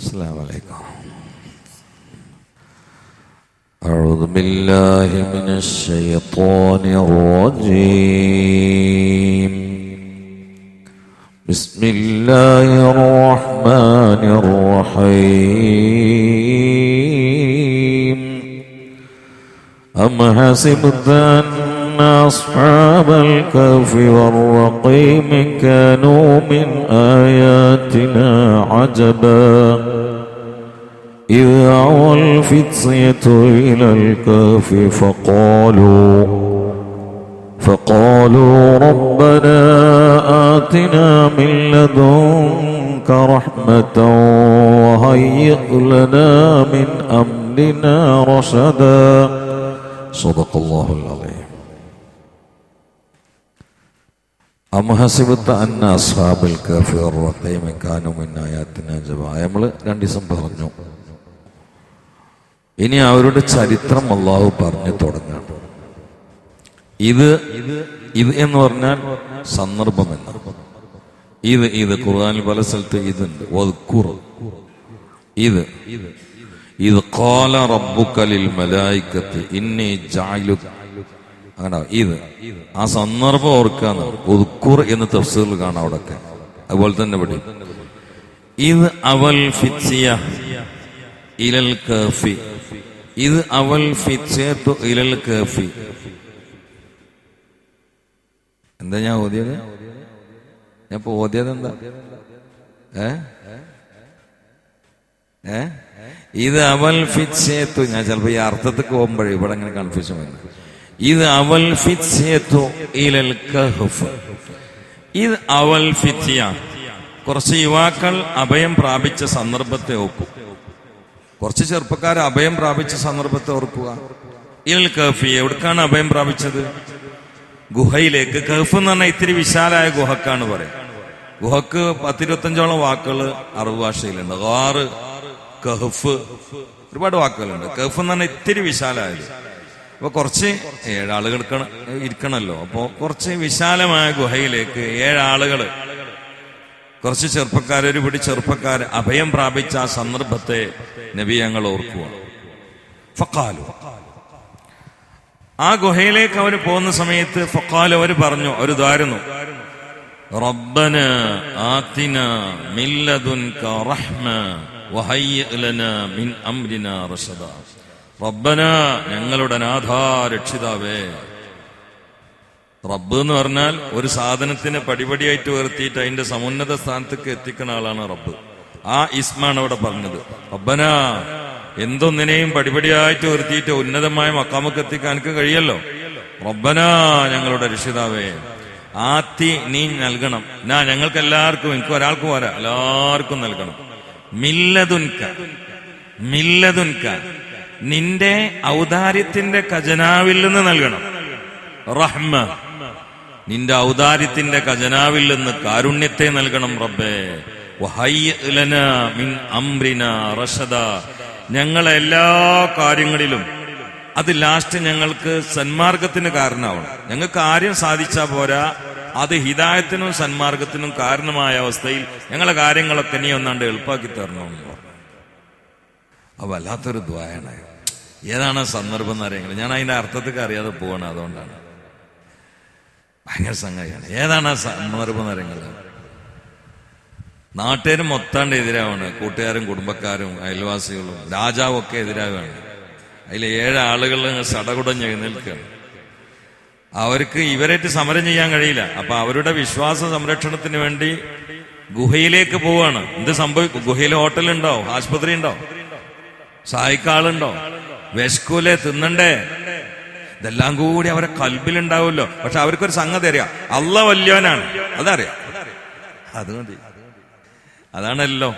السلام عليكم. أعوذ بالله من الشيطان الرجيم. بسم الله الرحمن الرحيم. أم حسبت أن أصحاب الكهف والرقيم كانوا من آياتنا عجبا إذ أوى الفتية إلى الكهف فقالوا ربنا آتنا من لدنك رحمة وهيئ لنا من أمرنا رشدا. صدق الله العظيم. أم حسبت أن أصحاب الكهف والرقيم كانوا من آياتنا عجبا. നമ്മൾ രണ്ട് ദിവസം പറഞ്ഞു. ഇനി അവരുടെ ചരിത്രം അല്ലാഹു പറഞ്ഞു തുടങ്ങാണ്. ഇത് എന്ന് പറഞ്ഞാൽ സന്ദർഭം എന്ന്. ഇത് ഖുർആനിൽ പല സ്ഥലത്ത് ഇതുണ്ട്. ഇത് ഖാല റബ്ബുക ലിൽ മലായികത്തി ഇന്നി ജാഇലു. അങ്ങനെ ഇത് ആ സന്ദർഭം ഓർക്കാന്ന് ഉദ്കുർ എന്ന് തഫ്സീറിൽ കാണാം അവിടൊക്കെ. അതുപോലെ തന്നെ ഇവിടെ ഇത് അവൽ ഫിത്യ ഇലൽ കഫി. ഇത് അവൽ ഫിത്യതു ഇലൽ കഫി. എന്താ ഞാൻ ഓതിയത്? ഞാൻ ഇപ്പൊ ഓതിയത് എന്താ? ഇത് അവൽ ഫിത്യതു. ഞാൻ ചിലപ്പോ ഈ അർത്ഥത്തേക്ക് പോകുമ്പോഴേ ഇവിടെ അങ്ങനെ കൺഫ്യൂഷൻ വരുന്നത്. ഇത് അവൽ ഫിത്യതു ഇലൽ കഹ്ഫ്. ഇത് അവൽ ഫിത്യ. കുറച്ച് യുവാക്കൾ അഭയം പ്രാപിച്ച സന്ദർഭത്തെ ഓർക്കും. കുറച്ച് ചെറുപ്പക്കാർ അഭയം പ്രാപിച്ച സന്ദർഭത്തെ ഓർക്കുക. ഇലൽ കഹ്ഫി. എവിടേക്കാണ് അഭയം പ്രാപിച്ചത്? ഗുഹയിലേക്ക്. കഹ്ഫ് എന്ന് പറഞ്ഞാൽ ഇത്തിരി വിശാലായ ഗുഹക്കാണ് പറയാം. ഗുഹക്ക് 10-25 വാക്കുകൾ അറബ് ഭാഷയിലുണ്ട്. ഗാറ്, കഹ്ഫ്, ഒരുപാട് വാക്കുകളുണ്ട്. കഹ്ഫ് എന്ന് പറഞ്ഞാൽ ഇത്തിരി വിശാലായത്. അപ്പൊ കുറച്ച് 7 ആളുകൾ ഇരിക്കണല്ലോ. അപ്പോ കുറച്ച് വിശാലമായ ഗുഹയിലേക്ക് 7 ആളുകൾ, കുറച്ച് ചെറുപ്പക്കാർ, ഒരു പിടി ചെറുപ്പക്കാർ അഭയം പ്രാപിച്ച ആ സന്ദർഭത്തെ നബി ഞങ്ങൾ ഓർക്കുക. ഫഖാലു. ആ ഗുഹയിലേക്ക് അവർ പോകുന്ന സമയത്ത് ഫഖാലു, അവർ പറഞ്ഞു, അവർ ദ്വാരുന്നു, റബ്ബന ആതിന മിൻ ലദുൻക റഹ്മ വഹയ്യിഅ് ലനാ മിൻ അംരിനാ റശദാ. റബ്ബന, ഞങ്ങളുടെ നാഥാ, രക്ഷിതാവേ. റബ്ബ് എന്ന് പറഞ്ഞാൽ ഒരു സാധനത്തിന് പടിപടിയായിട്ട് ഉയർത്തിയിട്ട് അതിന്റെ സമുന്നത സ്ഥാനത്തേക്ക് എത്തിക്കുന്ന ആളാണ് റബ്ബ്. ആ ഇസ്മാണ് അവിടെ പറഞ്ഞത്. റബ്ബന, എന്തൊന്നിനെയും പടിപടിയായിട്ട് ഉയർത്തിയിട്ട് ഉന്നതമായ മക്കാമക്ക് എത്തിക്കാൻ എനിക്ക് കഴിയല്ലോ. റബ്ബന, ഞങ്ങളുടെ രക്ഷിതാവേ. ആത്തി, നീ നൽകണം. ഞങ്ങൾക്ക് എല്ലാവർക്കും, എനിക്ക് ഒരാൾക്ക് പോരാ, എല്ലാവർക്കും നൽകണം. മില്ലതുൻക, നിന്റെ ഔദാര്യത്തിന്റെ ഖജനാവിൽ നിന്ന് നൽകണം. റഹ്മ, നിന്റെ ഔദാര്യത്തിന്റെ ഖജനാവിൽ നിന്ന് കാരുണ്യത്തെ നൽകണം റബ്ബേ. വഹയ്യിഅ് ലനാ മിൻ അംരിനാ റശദാ, ഞങ്ങളെ എല്ലാ കാര്യങ്ങളിലും അത് ലാസ്റ്റ് ഞങ്ങൾക്ക് സന്മാർഗത്തിന് കാരണമാവണം. ഞങ്ങൾക്ക് കാര്യം സാധിച്ചാൽ പോരാ, അത് ഹിദായത്തിനും സന്മാർഗത്തിനും കാരണമായ അവസ്ഥയിൽ ഞങ്ങളെ കാര്യങ്ങളൊക്കെ നീ ഒന്നാണ്ട് എളുപ്പാക്കി തരണമെന്ന് പറഞ്ഞു. അപ്പൊ വല്ലാത്തൊരു ദ്വായാണ്. ഏതാണ് സന്ദർഭം എന്ന് അറിയാം. ഞാൻ അതിന്റെ അർത്ഥത്തേക്ക് അറിയാതെ പോവാണ്, അതുകൊണ്ടാണ്. ഭയങ്കര സംഗതിയാണ്. ഏതാണ് സന്ദർഭം എന്ന് അറിയുന്നത്? നാട്ടുകാരും മൊത്താണ്ട് എതിരാവാണ്. കൂട്ടുകാരും കുടുംബക്കാരും അയൽവാസികളും രാജാവും ഒക്കെ എതിരാവാണ്. അതിൽ 7 ആളുകൾ സടകുടഞ്ഞ് എഴുന്നേൽക്കുകയാണ്. അവർക്ക് ഇവരായിട്ട് സമരം ചെയ്യാൻ കഴിയില്ല. അപ്പൊ അവരുടെ വിശ്വാസ സംരക്ഷണത്തിന് വേണ്ടി ഗുഹയിലേക്ക് പോവാണ്. എന്ത് സംഭവിക്കും? ഗുഹയിൽ ഹോട്ടലുണ്ടോ? ആശുപത്രി ഉണ്ടോ? സഹായിക്കാളുണ്ടോ? വിശക്കൂലെ? തിന്നണ്ടേ? ഇതെല്ലാം കൂടി അവരെ കൽബിലുണ്ടാവുമല്ലോ. പക്ഷെ അവർക്കൊരു സംഗതി അറിയാം, അല്ലാഹ് വല്യോനാണ്. അതറിയാം. അത് മതി. അതാണല്ലോ.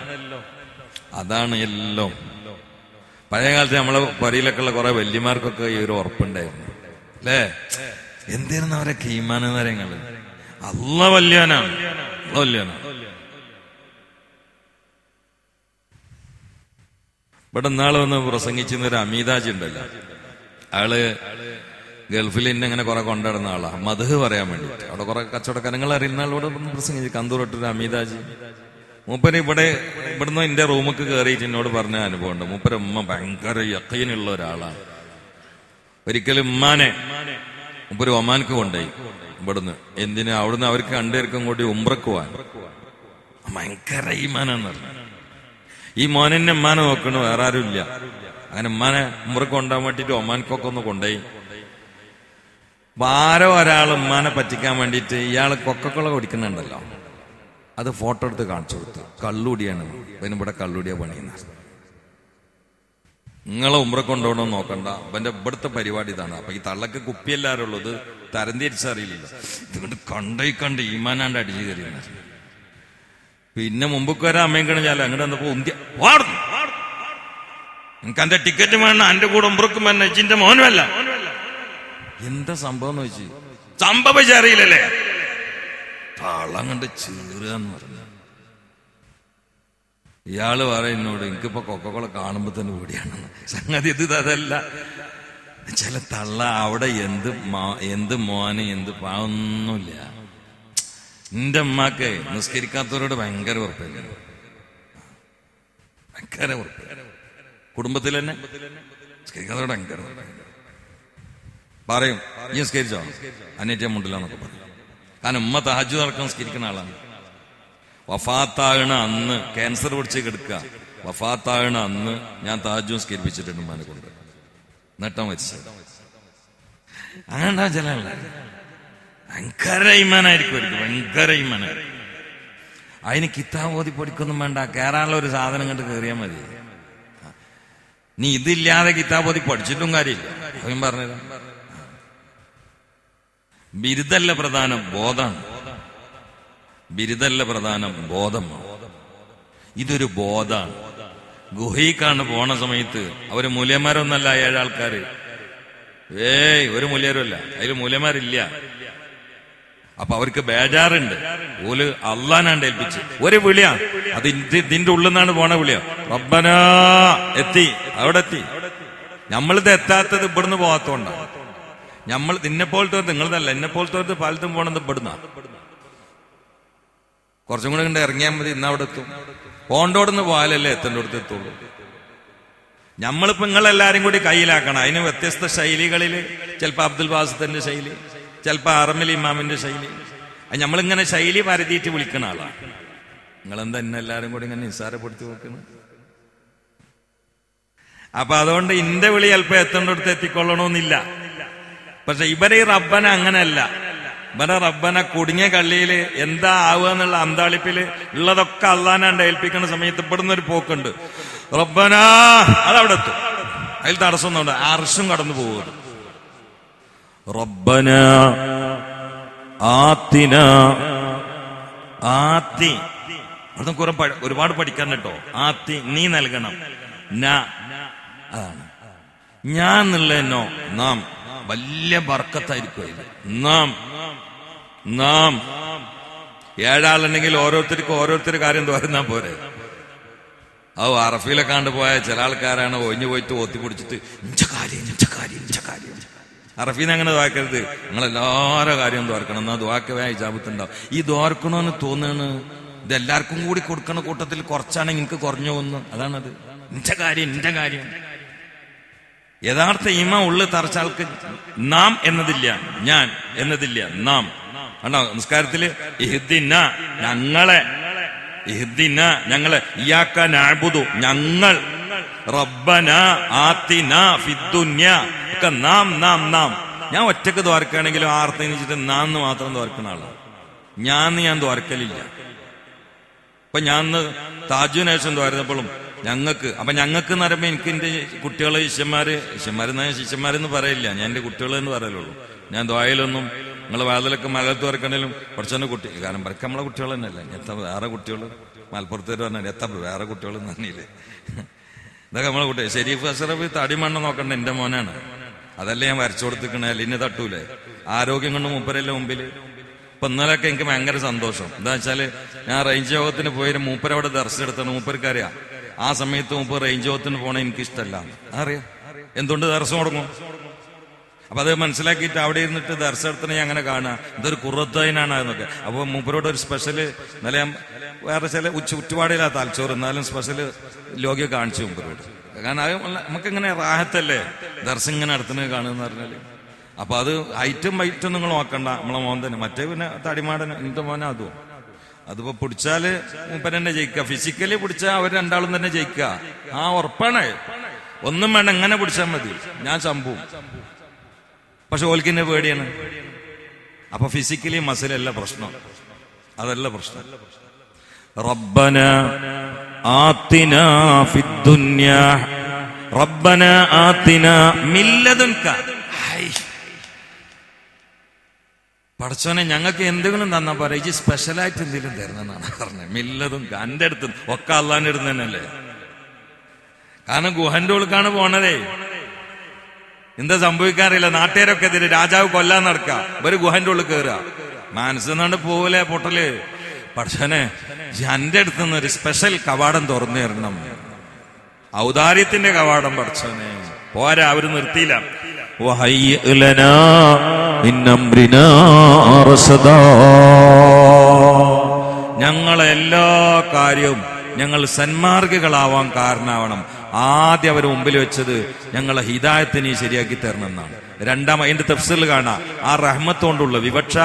പഴയ കാലത്ത് നമ്മളെ പരിയിലൊക്കെ ഉള്ള കുറെ വല്യമാർക്കൊക്കെ ഈ ഒരു ഉറപ്പുണ്ടായിരുന്നു, അല്ലേ? എന്തായിരുന്നു അവരെ ഈമാൻ എന്ന് പറയുന്നത്? അല്ലാഹ് വല്യോനാണ്. ഇവിടെ നാളെ വന്ന് പ്രസംഗിച്ചിരുന്നൊരു അമീതാജി ഉണ്ടല്ലോ, അയാള് ഗൾഫിൽ ഇന്നെ ഇങ്ങനെ കുറെ കൊണ്ടുവരുന്ന ആളാ, മദ്ഹ് പറയാൻ വേണ്ടിയിട്ട്. അവിടെ കുറെ കച്ചവടക്കാരങ്ങൾ അറിയുന്ന ആളോട് പ്രസംഗിച്ചു. കന്തൂർ ഇട്ടൊരു അമീതാജി മൂപ്പര് ഇവിടുന്ന് എന്റെ റൂമിക്ക് കയറിയിട്ട് എന്നോട് പറഞ്ഞ അനുഭവമുണ്ട്. മൂപ്പര് ഉമ്മ ഭയങ്കര യക്കീനുള്ള ഒരാളാണ്. ഒരിക്കലും ഉമ്മാനെ മൂപ്പര് ഒമാൻക്ക് കൊണ്ടുപോയി ഇവിടുന്ന്. എന്തിന്? അവിടുന്ന് അവർക്ക് രണ്ടുപേർക്കും കൂടി ഉംറക്ക് പോവാൻ. ഭയങ്കര ഈമാനാന്ന് പറഞ്ഞു. ഈ മോനെന്നെ ഉമ്മാനെ നോക്കണു, വേറെ ആരും ഇല്ല. അങ്ങനെ ഉമ്മാനെ ഉംറക്ക് കൊണ്ടുപോകാൻ വേണ്ടിട്ട് ഒമാൻക്കൊക്കെ ഒന്ന് കൊണ്ടുപോയി. ആരോ ഒരാൾ ഉമ്മാനെ പറ്റിക്കാൻ വേണ്ടിയിട്ട് ഇയാൾ കൊക്കക്കോള കുടിക്കുന്നുണ്ടല്ലോ, അത് ഫോട്ടോ എടുത്ത് കാണിച്ചു കൊടുത്തു. കള്ളുടിയാണ്, പിന്നെ ഇവിടെ കള്ളുടിയാ പണിയുന്ന. നിങ്ങളെ ഉമ്ര കൊണ്ടുപോകണമെന്ന് നോക്കണ്ട, അവന്റെ ഇവിടുത്തെ പരിപാടി ഇതാണ്. അപ്പൊ ഈ തള്ളക്ക് കുപ്പിയെല്ലാരും ഉള്ളത് തരംതിരിച്ചറിയില്ല. ഇതുകൊണ്ട് കണ്ട് ഈമാനാണ്ട് അടിച്ചു കയറിയുന്ന. പിന്നെ മുമ്പൊക്കെ വരാൻ അമ്മയും കഴിഞ്ഞാൽ അങ്ങോട്ട് വന്നപ്പോ ഉന്തിയ വാടുന്നു. എനിക്ക് എന്റെ ടിക്കറ്റ് വേണം, എന്റെ കൂടെ ഉമ്രക്കും വേണം, ഇച്ചിന്റെ മോനുമല്ല. എന്താ സംഭവം എന്ന് വെച്ച് സംഭവിച്ച അറിയില്ലല്ലേ, തളം കണ്ട് ചീറുകയെന്ന് പറഞ്ഞു. ഇയാള് പറയുന്നോട് എനിക്കിപ്പോ കൊക്കക്കോള കാണുമ്പോ തന്നെ ഓടിയാണെന്ന്. സംഗതി ഇത് അതല്ല. ചില തള്ള അവിടെ എന്ത് മോനെ എന്ത് പാവൊന്നുമില്ല. എന്റെ അമ്മക്ക് നിസ്കരിക്കാത്തവരോട് ഭയങ്കര ഉറപ്പില്ല, ഭയങ്കര ഉറപ്പ്. കുടുംബത്തിൽ തന്നെ നിസ്കരിക്കാത്തവരോട് ഭയങ്കര പറയും, ഈ നിസ്കരിച്ചോ അന്നേറ്റ മുണ്ടില്ലാന്നൊക്കെ പറയും. കാരണം ഉമ്മ തഹജ്ജുദ് നടക്കാൻ നിസ്കരിക്കുന്ന ആളാണ്. വഫാത്താകണ അന്ന് ക്യാൻസർ പിടിച്ച് കിടക്കുക. വഫാത്താകണ അന്ന് ഞാൻ തഹജ്ജുദ് നിസ്കരിപ്പിച്ചിട്ടുണ്ട് ഉമ്മാനെ കൊണ്ട്, എന്നിട്ടാ മരിച്ചത്. അങ്ങനെ ചില ഭയങ്കര ഈമാനായിരിക്കും, ഭയങ്കര ഈമാനായിരിക്കും. അതിന് കിതാബ് ഓതി പൊടിക്കൊന്നും വേണ്ട, കയറാനുള്ള ഒരു സാധനം കണ്ട് കയറിയാൽ മതി. നീ ഇതില്ലാതെ കിതാബ് ഓതി പഠിച്ചിട്ടും കാര്യമില്ല. അവൻ പറഞ്ഞത് ബിരുദല്ല പ്രധാനം, ബോധമാണ്. ബിരുദല്ല പ്രധാനം, ബോധമാണ്. ഇതൊരു ബോധമാണ്. ഗുഹയ്ക്കാണ് പോണ സമയത്ത് അവര് മൂല്യന്മാരൊന്നല്ല, 7 ആൾക്കാര്. ഒരു മൂല്യരുമല്ല, അതിൽ മൂല്യന്മാരില്ല. അപ്പൊ അവർക്ക് ബേജാറുണ്ട്. ഓല് അള്ളാനാണ്ട് ഏൽപ്പിച്ച് ഒരു വിളിയാ, അത് ഇതിന്റെ ഉള്ളിൽ നിന്നാണ് പോണ വിളിയാ. റബ്ബനാ എത്തി, അവിടെ എത്തി. നമ്മളിത് എത്താത്തത് ഇവിടുന്ന് പോകാത്തോണ്ടാണ്. നമ്മൾ നിന്നെപ്പോലത്തെ നിങ്ങളതല്ല, എന്നെപ്പോലത്തെ പാലത്തും പോണത് ഇവിടുന്ന. കുറച്ചും കൂടെ കണ്ട് ഇറങ്ങിയാൽ മതി, ഇന്ന് അവിടെ എത്തും. പോണ്ടോടുന്ന് പോയാലല്ലേ എത്തേണ്ടടുത്ത് എത്തുള്ളൂ. നമ്മളിപ്പോ നിങ്ങളെല്ലാരും കൂടി കയ്യിലാക്കണം. അതിന് വ്യത്യസ്ത ശൈലികളിൽ, ചിലപ്പോ അബ്ദുൽ ബാസിത്തിന്റെ ശൈലി, ചിലപ്പോ അറമലി ഇമാമിന്റെ ശൈലി. നമ്മളിങ്ങനെ ശൈലി പരതിയിട്ട് വിളിക്കുന്ന ആളാണ്. നിങ്ങളെന്താ എന്നെല്ലാരും കൂടി ഇങ്ങനെ നിസ്സാരപ്പെടുത്തി വെക്കുന്നത്? അപ്പൊ അതുകൊണ്ട് ഇന്റെ വിളി ചിലപ്പോ എത്തേണ്ടടുത്ത് എത്തിക്കൊള്ളണമെന്നില്ല. പക്ഷെ ഇവരെ ഈ റബ്ബന അങ്ങനെയല്ല. ഇവരെ റബ്ബന കുടുങ്ങിയ കള്ളിയില് എന്താ ആവുക എന്നുള്ള അന്താളിപ്പില് ഉള്ളതൊക്കെ അള്ളാനാണ്ട് ഏൽപ്പിക്കുന്ന സമയത്ത് ഇവിടുന്ന് ഒരു പോക്കുണ്ട്. റബ്ബന അതവിടെ എത്തും, അതിൽ തടസ്സമൊന്നുണ്ട്. അർശും കടന്നു പോകുന്നത്. റബ്ബന ആത്തിന ആത്തി, അവിടെ കുറെ ഒരുപാട് പഠിക്കാൻ കേട്ടോ. ആത്തി നീ നൽകണം, അതാണ് ഞാൻ എന്നുള്ളതിനോ നാം വലിയ ബർക്കത്തായിരിക്കും. നാം 7 ആളുണ്ടെങ്കിൽ ഓരോരുത്തർ കാര്യം തോരുന്നാ പോരെ. അത് അറഫിലൊക്കെ കണ്ടു പോയ ചില ആൾക്കാരാണ് ഒഴിഞ്ഞു പോയിട്ട് ഒത്തി പിടിച്ചിട്ട് ഇഞ്ച കാര്യം. അറഫീന്ന് അങ്ങനെ ദ്വാക്കരുത്. നിങ്ങളെല്ലാവരുടെ കാര്യം ദ്വാർക്കണം, എന്നാ ദ്വാക്കവേ ഇജാബത്തുണ്ടാവും. ഈ ദ്വാർക്കണമെന്ന് തോന്നുന്നു ഇതെല്ലാവർക്കും കൂടി കൊടുക്കണ കൂട്ടത്തിൽ കുറച്ചാണെങ്കിൽ എനിക്ക് കുറഞ്ഞു പോകുന്നു. അതാണത്. ഇന്റെ കാര്യം യഥാർത്ഥ ഈമ ഉള്ളിൽ തറച്ച ആൾക്ക് നാം എന്നതില്ല, ഞാൻ എന്നതില്ല, നാം. ആണോ നിസ്കാരത്തില് ഇഹ്ദിന ഞങ്ങളെ, ഇഹ്ദിന ഞങ്ങളെ, ഇയ്യാക നഅ്ബുദു ഞങ്ങൾ, റബ്ബന ആതിന ഫിദ്ദുനിയ ഒക്കെ നാം. ഞാൻ ഒറ്റക്ക് ദ്വാരക്കുകയാണെങ്കിലും ആർത്തിനിച്ചിട്ട് നാം എന്ന് മാത്രം ദ്വാരക്കുന്ന ആളാണ്. ഞാൻ ദ്വാരക്കലില്ല. ഇപ്പൊ ഞാൻ താജുനേഷം ദ്വാരുന്നപ്പോഴും ഞങ്ങൾക്ക്, അപ്പൊ ഞങ്ങൾക്ക് എന്ന് പറയുമ്പോ എനിക്ക് എന്റെ കുട്ടികളെ ശിഷ്യന്മാരെന്ന് പറയില്ല, ഞാൻ എന്റെ കുട്ടികളെ എന്ന് പറയലുള്ളൂ. ഞാൻ ദ്വായയിലൊന്നും നിങ്ങളെ വാതിലൊക്കെ മലത്ത് വരക്കണേലും കുറച്ചൊന്നെ കുട്ടി, കാരണം വരക്ക നമ്മളെ കുട്ടികൾ തന്നെയല്ല. എത്ര വേറെ കുട്ടികൾ മലപ്പുറത്തേര് പറഞ്ഞാൽ എത്ര വേറെ കുട്ടികൾ നന്ദിയില്ലേ. ഇതൊക്കെ നമ്മളെ കുട്ടി. ഷെരീഫ് അഷറഫ് തടിമണ്ണ നോക്കണ്ട എന്റെ മോനാണ്. അതല്ലേ ഞാൻ വരച്ചു കൊടുത്തിക്കണേ, അല്ല ഇന്നെ തട്ടൂലേ. ആരോഗ്യം കൊണ്ട് മൂപ്പരല്ലേ മുമ്പില്. ഇപ്പൊ ഇന്നലൊക്കെ എനിക്ക് ഭയങ്കര സന്തോഷം. എന്താ വെച്ചാല് ഞാൻ റേഞ്ച് യോഗത്തിന് പോയി മൂപ്പരവിടെ ദർശനം എടുത്താണ്. മൂപ്പർക്കറിയാം ആ സമയത്ത് മൂപ്പർ റേഞ്ച് യോഗത്തിന് പോണ എനിക്ക് ഇഷ്ടമല്ല. അറിയാം എന്തുകൊണ്ട് ദർശനം തുടങ്ങും. അപ്പൊ അത് മനസ്സിലാക്കിയിട്ട് അവിടെ ഇരുന്നിട്ട് ദർശനത്തിനെ അങ്ങനെ കാണുക, ഇതൊരു ഖുറത്തൈനാണ് എന്നൊക്കെ. അപ്പൊ മൂപ്പരോട് ഒരു സ്പെഷ്യല് ഇന്നലെ ഞാൻ വേറെ ചില ചുറ്റുപാടില്ലാ തലച്ചോറ്, എന്നാലും സ്പെഷ്യല് ലോകിയെ കാണിച്ചു മൂപ്പരോട്. കാരണം അത് നമുക്കിങ്ങനെ റാഹത്തല്ലേ ദർശനം ഇങ്ങനെ അടുത്തുനിന്ന് കാണുമെന്ന് പറഞ്ഞാല്. അപ്പൊ അത് ഹൈറ്റും വൈറ്റും നിങ്ങൾ നോക്കണ്ട, നമ്മളെ മോൻ തന്നെ. മറ്റേ പിന്നെ തടിമാടൻ എന്റെ മോനെ അതും. അതിപ്പോ പിടിച്ചാല് മൂപ്പൻ തന്നെ ജയിക്കുക, ഫിസിക്കലി പിടിച്ചാൽ അവർ രണ്ടാളും തന്നെ ജയിക്കുക. ആ ഉറപ്പാണ്, ഒന്നും വേണ്ട, എങ്ങനെ പിടിച്ചാൽ മതി, ഞാൻ ചമ്പും. പക്ഷെ ഓൽക്കിന്റെ പേടിയാണ്. അപ്പൊ ഫിസിക്കലി മസിലല്ല പ്രശ്നം, അതല്ല പ്രശ്നം. റബ്ബന ആതിനാ ഫിദ്ദുനിയാ റബ്ബന ആതിനാ മിൻ ലദുൻക. പടച്ചോനെ ഞങ്ങൾക്ക് എന്തെങ്കിലും തന്നാ പറയാ, ഈ സ്പെഷ്യലായിട്ട് എന്തെങ്കിലും തരുന്നെന്നാണ് പറഞ്ഞത്. മില്ലതും എന്റെ അടുത്ത് ഒക്കെ അള്ളാന്റെ അടുത്ത് തന്നെയല്ലേ. കാരണം ഗുഹന്റെ ഉള്ളിക്കാണ് പോണതേ. എന്താ സംഭവിക്കാറില്ല, നാട്ടുകാരൊക്കെ എതിരെ രാജാവ് കൊല്ലാൻ നടക്കുക, ഒരു ഗുഹന്റെ ഉള്ളിൽ കയറുക, മനസ്സെന്നാണ്ട് പോവല്ലേ പൊട്ടല്. പടച്ചോനെ എന്റെ അടുത്തുനിന്ന് ഒരു സ്പെഷ്യൽ കവാടം തുറന്നു തരണം, ഔദാര്യത്തിന്റെ കവാടം. പടച്ചോനെ പോരാ, അവര് നിർത്തിയില്ല. ഞങ്ങളെ എല്ലാ കാര്യവും ഞങ്ങൾ സന്മാർഗികളാവാൻ കാരണമാവണം. ആദ്യം അവർ മുമ്പിൽ വെച്ചത് ഞങ്ങളെ ഹിദായത്തിനെ ശരിയാക്കി തരണം എന്നാണ്. രണ്ടാം അതിന്റെ തഫ്സീറിൽ കാണാം, ആ റഹ്മത്ത് കൊണ്ടുള്ള വിവക്ഷ,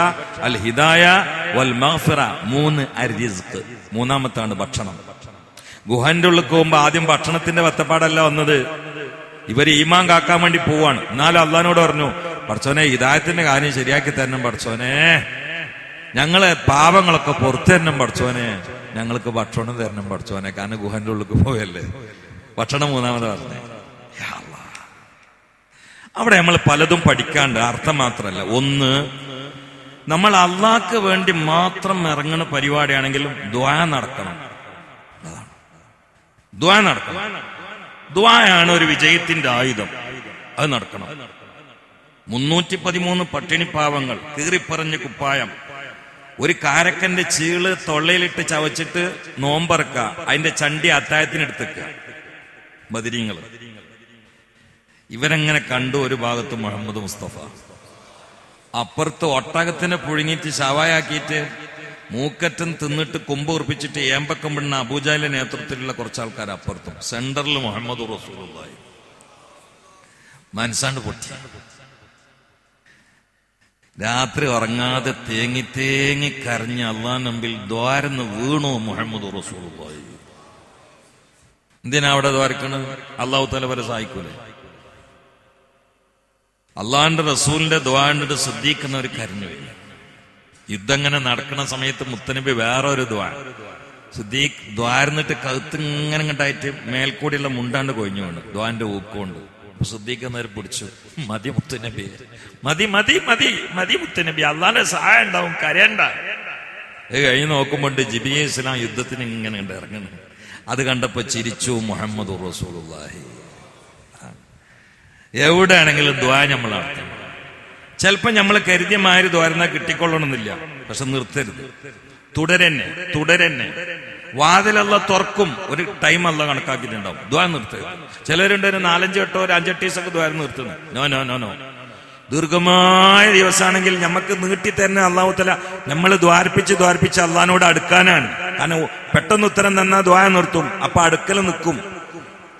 അൽ ഹിദായ വൽ മഗ്ഫിറ. 3 അർരിസ്ഖ്, മൂന്നാമത്താണ് ഭക്ഷണം. ഗുഹന്റെ ഉള്ളിൽ പോകുമ്പോ ആദ്യം ഭക്ഷണത്തിന്റെ വത്തപ്പാടല്ല വന്നത്, ഇവര് ഈമാൻ കാക്കാൻ വേണ്ടി പോവാണ്. എന്നാലും അള്ളഹാനോട് പറഞ്ഞു, പടച്ചോനെ ഹിദായത്തിന്റെ കാര്യം ശരിയാക്കി തരണം പടച്ചോനെ, ഞങ്ങളെ പാപങ്ങളൊക്കെ പുറത്തു തരണം പടച്ചോനെ, ഞങ്ങൾക്ക് ഭക്ഷണം തരണം പടച്ചോനെ. കാരണം ഗുഹന്റെ ഉള്ളിൽ പോയല്ലേ, ഭക്ഷണം മൂന്നാമത് പറഞ്ഞേ. അവിടെ നമ്മൾ പലതും പഠിക്കാണ്ട്, അർത്ഥം മാത്രമല്ല. ഒന്ന്, നമ്മൾ അള്ളാഹ്ക്ക് വേണ്ടി മാത്രം ഇറങ്ങുന്ന പരിപാടിയാണെങ്കിലും ദുആ നടക്കണം. അതാണ് ദുആ നടക്കണം. ദുആയാണ് ഒരു വിജയത്തിന്റെ ആയുധം, അത് നടക്കണം. 313 പട്ടിണി പാവങ്ങൾ, കീറിപ്പറഞ്ഞ കുപ്പായം, ഒരു കാരക്കന്റെ ചീള് തൊള്ളയിലിട്ട് ചവച്ചിട്ട് നോമ്പറക്ക, അതിന്റെ ചണ്ടി അത്തായത്തിനെടുത്തേക്ക ബദരീങ്ങൾ. ഇവരെങ്ങനെ കണ്ടു? ഒരു ഭാഗത്ത് മുഹമ്മദ് മുസ്തഫ, അപ്പുറത്ത് ഒട്ടകത്തിനെ പുഴുങ്ങിയിട്ട് ശവായാക്കിയിട്ട് മൂക്കറ്റം തിന്നിട്ട് കൊമ്പ് ഉറപ്പിച്ചിട്ട് ഏമ്പക്കം പിണ്ണ അബൂജാലിന്റെ നേതൃത്വത്തിലുള്ള കുറച്ച് ആൾക്കാർ അപ്പുറത്തും, സെന്ററിൽ മുഹമ്മദ് റസൂലുള്ളാഹി. മനസ്സാണ്ട് പൊട്ടി. രാത്രി ഉറങ്ങാതെ തേങ്ങി തേങ്ങി കരഞ്ഞ് അള്ളാഹ് മുമ്പിൽ ദ്വാരന്ന് വീണു മുഹമ്മദ് റസൂലുള്ളാഹി. എന്തിനാ അവിടെ ദ്വാരക്കണത്? അള്ളാഹു തആല വരെ സഹായിക്കൂലേ? അള്ളാഹിന്റെ റസൂലിന്റെ ദ്വാരണ്ടിട്ട് സിദ്ദീഖ്ന്നവർ കരഞ്ഞു പോയി. യുദ്ധം ഇങ്ങനെ നടക്കുന്ന സമയത്ത് മുത്തനബി വേറെ ഒരു ദ്വാ, സിദ്ദീഖ് ദ്വാരന്നിട്ട് കഴുത്ത് ഇങ്ങനെ ഇങ്ങോട്ടായിട്ട് മേൽക്കൂടിയുള്ള മുണ്ടാണ്ട് കൊഴിഞ്ഞു വീണു ദ്വാന്റെ ഊക്കൊണ്ട്. സിദ്ദീഖ് എന്നവർ പിടിച്ചു, മതി മുത്തനബി, മതി മതി മതി മതി മുത്തനബി, അള്ളാന്റെ സഹായം ഉണ്ടാവും, കരയണ്ട. ഇത് കഴിഞ്ഞ് നോക്കുമ്പോണ്ട് ജിബിയ ഇസ്ലാം യുദ്ധത്തിന് ഇങ്ങനെ ഉണ്ട് ഇറങ്ങുന്നു. അത് കണ്ടപ്പോ ചിരിച്ചു മുഹമ്മദ് റസൂലുള്ളാഹി. എവിടെയാണെങ്കിലും ദ്വാ നമ്മൾ നടത്തണം. ചിലപ്പോ നമ്മൾ കരുതിയ മാതിരി ദ്വാരന്നാ കിട്ടിക്കൊള്ളണമെന്നില്ല, പക്ഷെ നിർത്തരുത്, തുടരന്നെ തുടരന്നെ. വാതിലല്ല തുറക്കും, ഒരു ടൈം അല്ല കണക്കാക്കിയിട്ടുണ്ടാവും, ദ്വാ നിർത്തരുത്. ചിലരുണ്ട് ഒരു 4-5 വട്ടോ ഒരു 5-8 ദിവസമൊക്കെ ദ്വാരം നിർത്തുന്നു. No no no no. ദീർഘമായ ദിവസമാണെങ്കിൽ നമുക്ക് നീട്ടിത്തന്നെ അള്ളാഹു തആല നമ്മൾ ദ്വാരപ്പിച്ച് അള്ളഹാനോട് അടുക്കാനാണ്. കാരണം പെട്ടെന്ന് ഉത്തരം തന്നാ ദ്വാ നിർത്തും, അപ്പൊ അടുക്കൽ നിൽക്കും,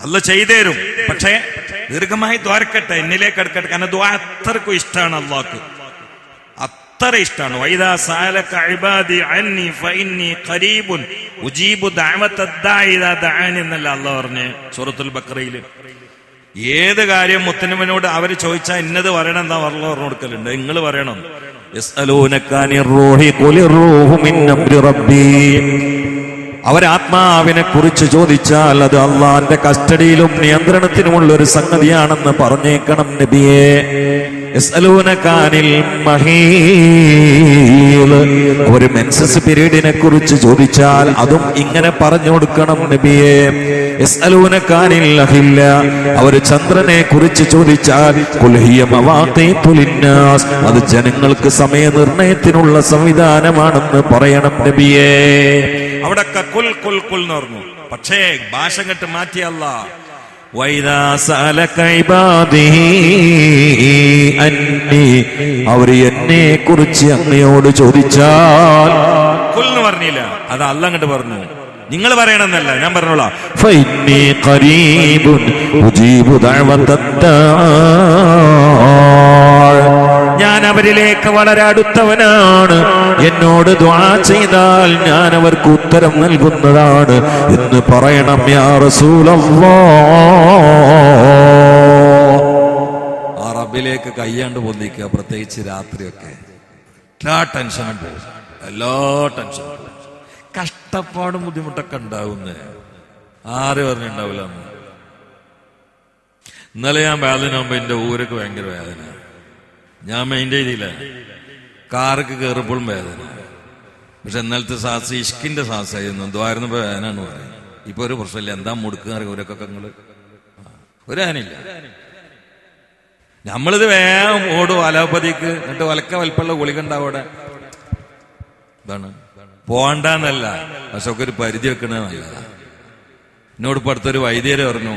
അല്ല ചെയ്തേരും. പക്ഷേ ദീർഘമായി ദ്വാരക്കട്ടെ, എന്നിലേക്ക് അടുക്കട്ടെ. കാരണം ദ്വാ അത്രക്കും ഇഷ്ടമാണ് അള്ളാഹ്ക്ക്, അത്ര ഇഷ്ടമാണ്. വൈദാ സഅലക ഇബാദി അന്നി ഫഇന്നി ഖരീബുൻ ഉജീബു ദഅവത്തദ് ദാഇ ഇദാ ദഅാനി എന്നല്ല അള്ളാഹ് പറഞ്ഞേ സൂറത്തുൽ ബഖറയിൽ. ഏത് കാര്യം മുത്തനബിനോട് അവർ ചോദിച്ചാൽ ഇന്നത് പറയണം എന്താ പറഞ്ഞു കൊടുക്കലുണ്ട്, നിങ്ങൾ പറയണം. യസ്അലൂനക അനിർ റൂഹി ഖുലിർ റൂഹു മിൻ അംരി റബ്ബി. അവരാത്മാവിനെ കുറിച്ച് ചോദിച്ചാൽ അത് അള്ളാന്റെ കസ്റ്റഡിയിലും നിയന്ത്രണത്തിനുമുള്ള ഒരു സംഗതിയാണെന്ന് പറഞ്ഞേക്കണം നബിയെ. ഒരു മെൻസസ് പീരീഡിനെ കുറിച്ച് ചോദിച്ചാൽ അതും ഇങ്ങനെ പറഞ്ഞു കൊടുക്കണം നബിയെ. അവര് ചന്ദ്രനെ കുറിച്ച് ചോദിച്ചാൽ അത് ജനങ്ങൾക്ക് സമയനിർണയത്തിനുള്ള സംവിധാനമാണെന്ന് പറയണം നബിയെ. അവിടെ കുൽ കുൽ കുൽ എന്ന് പറഞ്ഞു. പക്ഷേ ഭാഷ കെട്ട് മാറ്റിയല്ല. വൈദാ സഅലക ഇബാദി അന്നി, അവർ എന്നെ കുറിച്ച് അങ്ങയോട് ചോദിച്ചാൽ, ഖുൽ എന്ന് പറഞ്ഞില്ല, അത് അല്ലാഹ് അങ്ങോട്ട് പറഞ്ഞു. നിങ്ങൾ പറയണമെന്നല്ല, ഞാൻ പറഞ്ഞോളാം. ഫഇന്നി ഖരീബുൻ ഉജീബു ദഅവത്തദ്ദാഇ, ഞാൻ അവരിലേക്ക് വളരെ അടുത്തവനാണ്, എന്നോട് ദുആ ചെയ്താൽ ഞാൻ അവർക്ക് ഉത്തരം നൽകുന്നതാണ് എന്ന് പറയണം യാ റസൂലല്ലാഹ്. ആ റബ്ബിലേക്ക് കയ്യാണ്ട് പൊന്തിക്കുക, പ്രത്യേകിച്ച് രാത്രിയൊക്കെ. എല്ലാ ടെൻഷനും പോകും, എല്ലാ ടെൻഷനും പോകും. കഷ്ടപ്പാടും ബുദ്ധിമുട്ടൊക്കെ ഉണ്ടാവുന്നേ, ആര് പറഞ്ഞിട്ടുണ്ടാവില്ല. ഇന്നലെ ഞാൻ വേദനയാകുമ്പോ എന്റെ ഊരൊക്കെ ഭയങ്കര വേദന, ഞാൻ മെയിൻ്റെ ചെയ്തില്ല. കാറൊക്കെ കയറുമ്പോഴും വേദന. പക്ഷെ ഇന്നലത്തെ ശ്വാസം ഇഷ്കിന്റെ ശ്വാസമായിരുന്നു, എന്തുവായിരുന്നു ഇപ്പൊ വേദന എന്ന് പറയും. ഇപ്പൊ ഒരു പ്രശ്നമില്ല, എന്താ മുടുക്കുക ഊരൊക്കെ നിങ്ങള്, ഒരു വേദനയില്ല. നമ്മളിത് വേഗം ഓടും അലോപ്പതിക്ക്, എന്നിട്ട് വലപ്പുള്ള ഗുളിക ഉണ്ടാവും അവിടെ. ഇതാണ് പോണ്ടെന്നല്ല, പക്ഷെ ഒക്കെ ഒരു പരിധി വെക്കണത് നല്ലതാ. എന്നോട് ഇപ്പൊ അടുത്തൊരു വൈദ്യര് പറഞ്ഞു,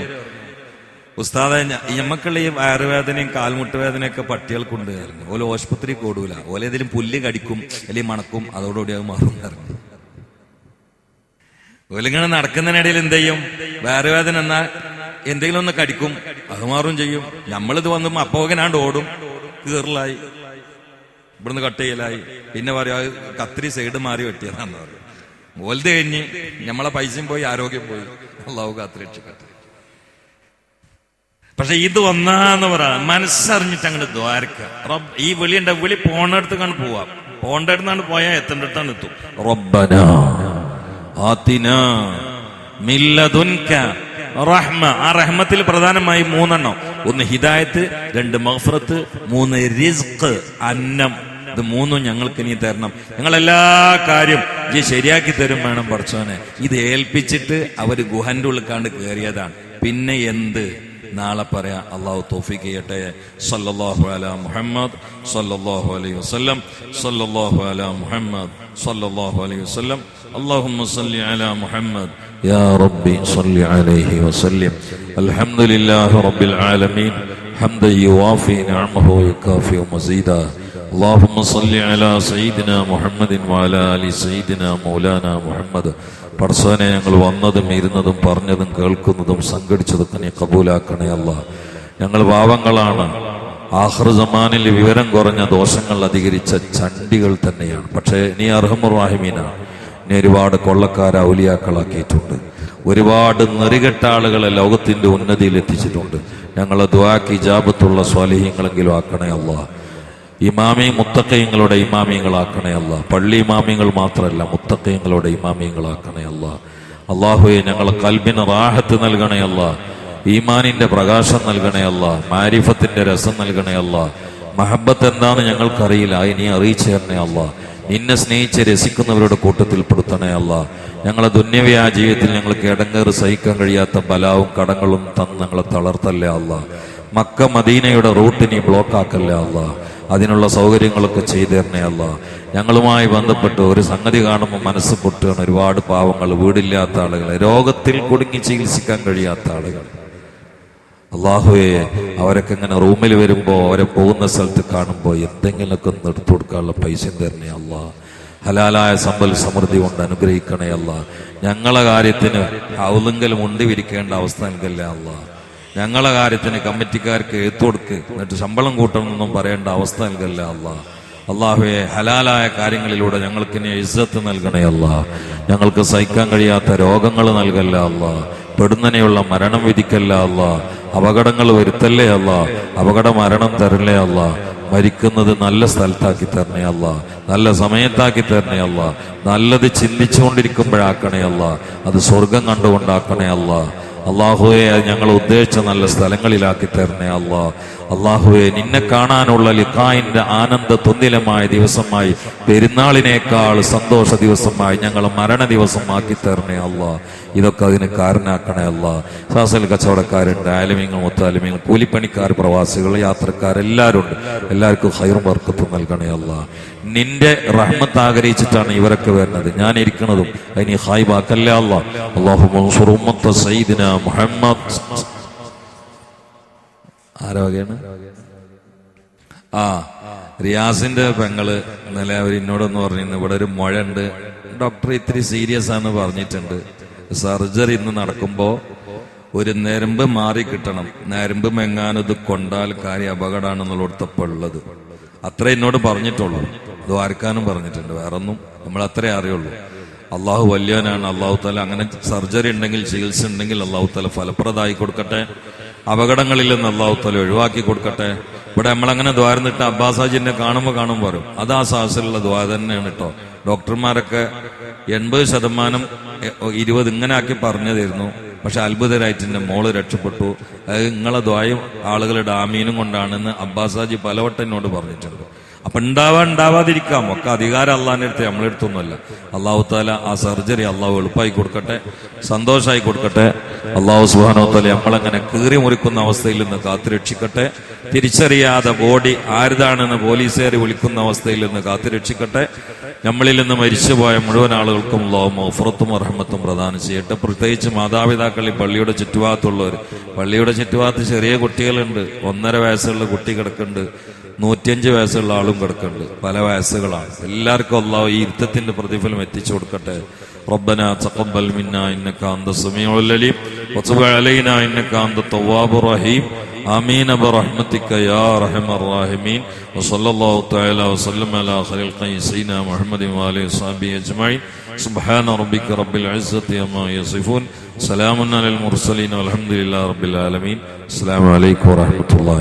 ഉസ്താദെ ഞമ്മക്കുള്ള ഈ വയറുവേദനയും കാൽമുട്ട് വേദനയൊക്കെ പട്ടികൾക്കുണ്ട് പറഞ്ഞു. ഓല ആശുപത്രി കൂടൂല, ഓല ഏതെങ്കിലും പുല്ല് കടിക്കും അല്ലെങ്കിൽ മണക്കും, അതോടുകൂടി അത് മാറും പറഞ്ഞു. ഓലിങ്ങനെ നടക്കുന്നതിനിടയിൽ എന്ത് ചെയ്യും, വയറുവേദന എന്നാ എന്തെങ്കിലും ഒന്ന് കടിക്കും, അത് മാറും ചെയ്യും. നമ്മളിത് വന്നു അപ്പോകനാണ്ട് ഓടും, കീറലായി, ഇവിടുന്ന് കട്ട് ചെയ്യലായി, പിന്നെ പറയാ കത്രി സൈഡ് മാറി വെട്ടിയതാന്ന് പറയും. ഓലത് കഴിഞ്ഞ് നമ്മളെ പൈസയും പോയി, ആരോഗ്യം പോയി. അള്ളാഹു കാത്തിരക്ഷിക്കട്ടെ. പക്ഷെ ഇത് ഒന്നാന്ന് പറയാ, മനസ്സറിഞ്ഞിട്ട് അങ്ങോട്ട് ദ്വാരക്ക. ഈ വിളിയുണ്ട, വിളി പോണടുത്ത് കണ്ട് പോവാം, പോണ്ടടുത്താണ് പോയാൽ എത്തേണ്ടടുത്താണ് എത്തും. റബ്ബനാ ആതിനാ മിൻ ലദുൻക റഹ്മ. ആ റഹ്മത്തിൽ പ്രധാനമായി 3 എണ്ണം. 1 ഹിദായത്ത്, 2 മഗ്ഫിറത്ത്, 3 റിസ്ക് അന്നം. ഇത് 3 ഞങ്ങൾക്ക് നീ തരണം. ഞങ്ങളെല്ലാ കാര്യം ഈ ശരിയാക്കി തരും വേണം പടച്ചോനെ. ഇത് ഏൽപ്പിച്ചിട്ട് അവര് ഗുഹന്റെ ഉള്ളിക്കാണ്ട് കയറിയതാണ്. പിന്നെ എന്ത് നാളെ പറയാം. അള്ളാഹു തൗഫീഖ് ചെയ്യട്ടെ. സല്ലല്ലാഹു അലാ മുഹമ്മദ് സല്ലല്ലാഹു അലൈഹി വസല്ലം, സല്ലല്ലാഹു അലാ മുഹമ്മദ് സല്ലല്ലാഹു അലൈഹി വസല്ലം. അല്ലാഹുമ്മ സല്ലി അലാ മുഹമ്മദ് യാ റബ്ബി സല്ലി അലൈഹി വസല്ലം. അൽഹംദുലില്ലാഹി റബ്ബിൽ ആലമീൻ ഹംദൻ യുവാഫി നിഅമഹു വയുകാഫി മസീദാ. اللهم صل على سيدنا محمد وعلى ال سيدنا مولانا محمد. പടച്ചോനെ, ഞങ്ങൾ വന്നതും ഇരുന്നതും പറഞ്ഞതും കേൾക്കുന്നതും സംഘടിച്ചതൊക്കെ നീ കബൂലാക്കണേ അല്ലാഹ്. ഞങ്ങൾ പാവങ്ങളാണ്, ആഖിർ സമാനിൽ വിവരം കുറഞ്ഞ ദോഷങ്ങൾ അധികരിച്ച ചണ്ടികൾ തന്നെയാണ്. പക്ഷേ നീ അർഹമുർ റഹീമീനാണ്. നീ ഒരുപാട് കൊള്ളക്കാര ഔലിയാക്കളാക്കിയിട്ടുണ്ട്, ഒരുപാട് നെറികെട്ട ആളുകളെ ലോകത്തിന്റെ ഉന്നതിയിൽ എത്തിച്ചിട്ടുണ്ട്. ഞങ്ങളെ ദുആക്ക് ഇജാബത്തുള്ള സ്വാലിഹീങ്ങളെങ്കിലും ആക്കണേ അല്ലാഹ്. ഇമാമി മുത്തഖീങ്ങളുടെ ഇമാമിയങ്ങളാക്കണേ അല്ലാഹ്. പള്ളി ഇമാമിയങ്ങൾ മാത്രമല്ല, മുത്തഖീങ്ങളുടെ ഇമാമിയങ്ങളാക്കണേ അല്ലാഹ്. അല്ലാഹുവേ, ഞങ്ങളെ കൽബിന് റാഹത്ത് നൽകണേ അല്ലാഹ്. ഈമാനിന്റെ പ്രകാശം നൽകണേ അല്ലാഹ്. മാരിഫത്തിന്റെ രസം നൽകണേ അല്ലാഹ്. മഹബത്ത് എന്താന്ന് ഞങ്ങൾക്കറിയില്ല, നീ അറിയിച്ചു തരണേ അല്ലാഹ്. നിന്നെ സ്നേഹിച്ച് രസിക്കുന്നവരുടെ കൂട്ടത്തിൽ പെടുത്തണേ അല്ലാഹ്. ഞങ്ങളെ ദുന്യവ്യാ ജീവിതത്തിൽ ഞങ്ങൾക്ക് ഇടങ്ങേറ് സഹിക്കാൻ കഴിയാത്ത ബലാവും കടങ്ങളും തന്ന് ഞങ്ങളെ തളർത്തല്ലേ അല്ലാഹ്. മക്ക മദീനയുടെ റൂട്ട് നീ ബ്ലോക്കാക്കല്ലേ അല്ലാഹ്. അതിനുള്ള സൗകര്യങ്ങളൊക്കെ ചെയ്തു തരണേ അല്ലാഹ്. ഞങ്ങളുമായി ബന്ധപ്പെട്ട് ഒരു സംഗതി കാണുമ്പോൾ മനസ്സ് പൊട്ടുകയാണ്. ഒരുപാട് പാവങ്ങൾ, വീടില്ലാത്ത ആളുകൾ, രോഗത്തിൽ കുടുങ്ങി ചികിത്സിക്കാൻ കഴിയാത്ത ആളുകൾ. അള്ളാഹുവേ, അവരൊക്കെ ഇങ്ങനെ റൂമിൽ വരുമ്പോൾ, അവരെ പോകുന്ന സ്ഥലത്ത് കാണുമ്പോൾ എന്തെങ്കിലുമൊക്കെ ഒന്ന് എടുത്തു കൊടുക്കാനുള്ള പൈസ തരണേ അല്ലാഹ്. ഹലാലായ സമ്പൽ സമൃദ്ധി കൊണ്ട് അനുഗ്രഹിക്കണേ അല്ലാഹ്. ഞങ്ങളെ കാര്യത്തിന് ഔലെങ്കിലും ഉണ്ടി വിരിക്കേണ്ട അവസ്ഥ നൽകല്ലേ അല്ലാഹ്. ഞങ്ങളെ കാര്യത്തിന് കമ്മിറ്റിക്കാർക്ക് എഴുത്തുകൊടുക്ക്, എന്നിട്ട് ശമ്പളം കൂട്ടണമെന്നൊന്നും പറയേണ്ട അവസ്ഥ നൽകല്ലേ അല്ലാഹ്. അള്ളാഹുവെ, ഹലാലായ കാര്യങ്ങളിലൂടെ ഞങ്ങൾക്ക് നീ ഇസ്സത്ത് നൽകണേ അല്ലാഹ്. ഞങ്ങൾക്ക് സഹിക്കാൻ കഴിയാത്ത രോഗങ്ങൾ നൽകല്ലേ അല്ലാഹ്. പെടുന്നനെയുള്ള മരണം വിധിക്കല്ലേ അല്ലാഹ്. അപകടങ്ങൾ വരുത്തല്ലേ അല്ലാഹ്. അപകട മരണം തരല്ലേ അല്ലാഹ്. മരിക്കുന്നത് നല്ല സ്ഥലത്താക്കി തരണേ അല്ലാഹ്. നല്ല സമയത്താക്കി തരണേ അല്ലാഹ്. നല്ലത് ചിന്തിച്ചുകൊണ്ടിരിക്കുമ്പോഴാക്കണേ അല്ലാഹ്. അത് സ്വർഗം കണ്ടുകൊണ്ടാക്കണേ അല്ലാഹ്. അള്ളാഹുവെ, ഞങ്ങൾ ഉദ്ദേശിച്ച നല്ല സ്ഥലങ്ങളിലാക്കി തരണേ അല്ലാഹ്. അള്ളാഹുവെ, നിന്നെ കാണാനുള്ള ലിഖായിന്റെ ആനന്ദ തുന്നിലമായ ദിവസമായി, പെരുന്നാളിനേക്കാൾ സന്തോഷ ദിവസമായി ഞങ്ങൾ മരണ ദിവസമാക്കി തരണേ അല്ലാഹ്. ഇതൊക്കെ അതിന് കാരണാക്കണേ അല്ലാഹ്. സാസൽ കച്ചവടക്കാരുണ്ട്, ആലിമീങ്ങൾ, മുത്താലിമീങ്ങൾ, കൂലിപ്പണിക്കാർ, പ്രവാസികൾ, യാത്രക്കാരെല്ലാവരും ഉണ്ട്. എല്ലാവർക്കും ഖൈറും ബർക്കത്തും നൽകണേ അല്ലാഹ്. നിന്റെ റഹ്മത്ത് ആഗ്രഹിച്ചിട്ടാണ് ഇവരൊക്കെ വരുന്നത്, ഞാൻ ഇരിക്കുന്നതും. അതിന് ഖൈബാക്കല്ലേ അല്ലാഹ്. അല്ലാഹുമ്മ ഉൻസുർ ഉമ്മത്ത സയ്യിദിനാ മുഹമ്മദ് ആരോഗ്യാണ്. റിയാസിന്റെ പെങ്ങള് ഇന്നലെ അവർ എന്നോടൊന്ന് പറഞ്ഞിരുന്നു, ഇവിടെ ഒരു മുഴ ഉണ്ട്, ഡോക്ടർ ഇത്തിരി സീരിയസ് ആണ് പറഞ്ഞിട്ടുണ്ട്, സർജറി ഇന്ന് നടക്കുമ്പോ ഒരു ഞരമ്പ് മാറി കിട്ടണം, ഞരമ്പ് മെങ്ങാനത് കൊണ്ടാൽ കാര്യം അപകടമാണെന്നുള്ളടത്തപ്പോൾ ഉള്ളത്. അത്രേ എന്നോട് പറഞ്ഞിട്ടുള്ളൂ. അത് ആർക്കാനും പറഞ്ഞിട്ടുണ്ട്, വേറൊന്നും നമ്മൾ അത്രേ അറിയുള്ളൂ. അള്ളാഹു വലിയവനാണ്. അള്ളാഹു താല അങ്ങനെ സർജറി ഉണ്ടെങ്കിൽ, ചികിത്സ ഉണ്ടെങ്കിൽ അള്ളാഹു താല ഫലപ്രദമായി കൊടുക്കട്ടെ, അപകടങ്ങളിൽ നിന്ന് അള്ളാഹു താല ഒഴിവാക്കി കൊടുക്കട്ടെ. ഇവിടെ നമ്മളങ്ങനെ ദ്വാരന്നിട്ട് അബ്ബാസാജിനെ കാണുമ്പോൾ പറയും, അത് ആ സാഹസിലുള്ള ദ്വാര തന്നെയാണ് കേട്ടോ. ഡോക്ടർമാരൊക്കെ 80% 20 ഇങ്ങനെ ആക്കി പറഞ്ഞു തരുന്നു. പക്ഷെ അത്ഭുതരായിട്ട് എന്റെ മോള് രക്ഷപ്പെട്ടു, അത് നിങ്ങളെ ദ്വായും ആളുകളുടെ ആമീനും കൊണ്ടാണെന്ന് അബ്ബാസാജി പലവട്ടം എന്നോട് പറഞ്ഞിട്ടുണ്ട്. അപ്പൊ ഉണ്ടാവാതിരിക്കാം, ഒക്കെ അധികാരം അള്ളാഹിന്റെ അടുത്ത്, നമ്മളെടുത്തൊന്നുമല്ല. അള്ളാഹു താല ആ സർജറി അള്ളാഹു എളുപ്പമായി കൊടുക്കട്ടെ, സന്തോഷമായി കൊടുക്കട്ടെ. അള്ളാഹു സുബ്ഹാനഹു വ തആല നമ്മളങ്ങനെ കീറി മുറിക്കുന്ന അവസ്ഥയിൽ നിന്ന് കാത്തുരക്ഷിക്കട്ടെ. തിരിച്ചറിയാതെ ബോഡി ആരുതാണെന്ന് പോലീസുകാർ വിളിക്കുന്ന അവസ്ഥയിൽ നിന്ന് കാത്തുരക്ഷിക്കട്ടെ. നമ്മളിൽ നിന്ന് മരിച്ചുപോയ മുഴുവൻ ആളുകൾക്കും അല്ലാഹു മഗ്ഫിറത്തും റഹ്മത്തും പ്രദാനം ചെയ്യട്ടെ. പ്രത്യേകിച്ച് മാതാപിതാക്കൾ, ഈ പള്ളിയുടെ ചുറ്റുഭാഗത്തുള്ളവർ. പള്ളിയുടെ ചുറ്റുഭാഗത്ത് ചെറിയ കുട്ടികളുണ്ട്, 1.5 വയസ്സുള്ള കുട്ടി കിടക്കുന്നുണ്ട്, 105 വയസ്സുള്ള ആളും കിടക്കുന്നുണ്ട്, പല വയസ്സുകളാണ്. എല്ലാവർക്കും അല്ലാഹു ഈ യുദ്ധത്തിന്റെ പ്രതിഫലം എത്തിച്ചു കൊടുക്കട്ടെ. ربنا تقبل منا إنك أنت السميع العليم وتب علينا إنك أنت التواب الرحيم آمين برحمتك يا أرحم الراحمين وصلى الله تعالى وسلم على خلق سيدنا محمد وآله وصحبه أجمعين سبحان ربك رب العزة عما يصفون سلام على المرسلين والحمد لله رب العالمين. السلام عليكم ورحمة الله.